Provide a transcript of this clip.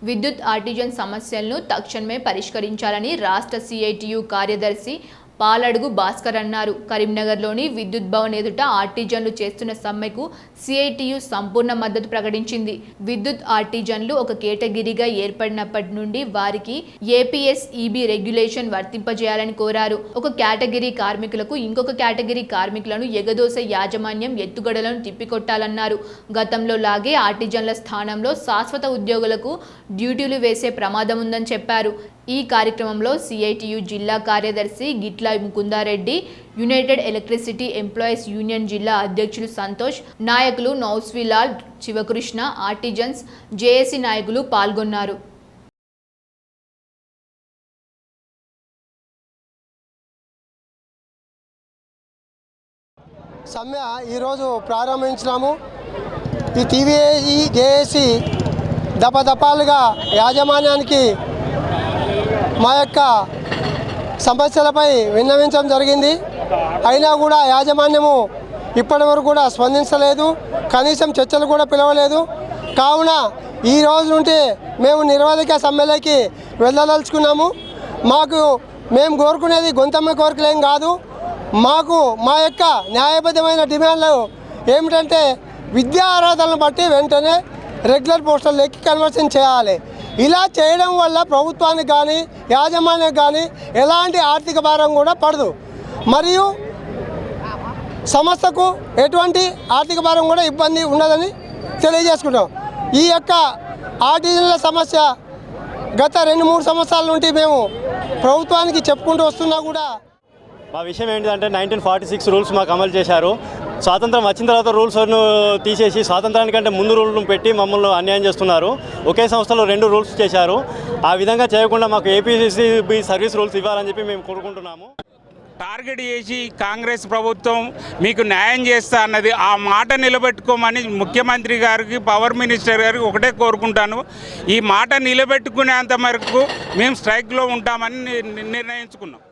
విద్యుత్ ఆర్టిజన్ సమస్యలను తక్షణమే పరిష్కరించాలని రాష్ట్ర సిఐటియు కార్యదర్శి పాలడుగు భాస్కర్ అన్నారు. కరీంనగర్లోని విద్యుత్ భవన్ ఎదుట ఆర్టిజన్లు చేస్తున్న సమ్మెకు సిఐటియు సంపూర్ణ మద్దతు ప్రకటించింది. విద్యుత్ ఆర్టిజన్లు ఒక కేటగిరీగా ఏర్పడినప్పటి నుండి వారికి ఏపీఎస్ఈబీ రెగ్యులేషన్ వర్తింపజేయాలని కోరారు. ఒక కేటగిరీ కార్మికులకు ఇంకొక కేటగిరీ కార్మికులను ఎగదోసే యాజమాన్యం ఎత్తుగడలను తిప్పికొట్టాలన్నారు. గతంలో లాగే ఆర్టిజన్ల స్థానంలో శాశ్వత ఉద్యోగులకు డ్యూటీలు వేసే ప్రమాదం ఉందని చెప్పారు. ఈ కార్యక్రమంలో సిఐటియు జిల్లా కార్యదర్శి గిట్ల Mukunda Reddy, United electricity employees union జిల్లా అధ్యక్షులు సంతోష్, నాయకులు నౌస్విలాల్, శివకృష్ణ, ఆర్టిజన్స్ జేఏసీ నాయకులు పాల్గొన్నారు. సమ్మె ఈరోజు ప్రారంభించినాము. ఈ టీవీఏసీ జేఏసీ దఫాలుగా యాజమాన్యానికి మా యొక్క సమస్యలపై విన్నవించడం జరిగింది. అయినా కూడా యాజమాన్యము ఇప్పటి వరకు కూడా స్పందించలేదు, కనీసం చర్చలు కూడా పిలవలేదు. కావున ఈ రోజు నుండి మేము నిరవధిక సమ్మెలోకి వెళ్ళదలుచుకున్నాము. మేము కోరుకునేది గొంతమ్మ కోరికలేం కాదు. మాకు మా యొక్క న్యాయబద్ధమైన డిమాండ్లు ఏమిటంటే విద్యా అర్హతలను బట్టి వెంటనే రెగ్యులర్ పోస్టుల్లోకి కన్వర్షన్ చేయాలి. ఇలా చేయడం వల్ల ప్రభుత్వానికి కానీ యాజమాన్యానికి కానీ ఎలాంటి ఆర్థిక భారం కూడా పడదు, మరియు సంస్థకు ఎటువంటి ఆర్థిక భారం కూడా ఇబ్బంది ఉండదని తెలియజేసుకుంటాం. ఈ యొక్క ఆర్టిజన్ల సమస్య గత 2-3 సంవత్సరాల నుండి మేము ప్రభుత్వానికి చెప్పుకుంటూ వస్తున్నా కూడా మా విషయం ఏంటంటే 1946 రూల్స్ మాకు అమలు చేశారు. స్వాతంత్రం వచ్చిన తర్వాత రూల్స్ను తీసేసి స్వాతంత్రానికంటే ముందు రూల్ను పెట్టి మమ్మల్ని అన్యాయం చేస్తున్నారు. ఒకే సంస్థలో 2 రూల్స్ చేశారు. ఆ విధంగా చేయకుండా మాకు ఏపీఎస్ఈబీ సర్వీస్ రూల్స్ ఇవ్వాలని చెప్పి మేము కోరుకుంటున్నాము. టార్గెట్ చేసి కాంగ్రెస్ ప్రభుత్వం మీకు న్యాయం చేస్తా అన్నది, ఆ మాట నిలబెట్టుకోమని ముఖ్యమంత్రి గారికి, పవర్ మినిస్టర్ గారికి ఒకటే కోరుకుంటాను. ఈ మాట నిలబెట్టుకునేంత వరకు మేము స్ట్రైక్లో ఉంటామని నిర్ణయించుకున్నాం.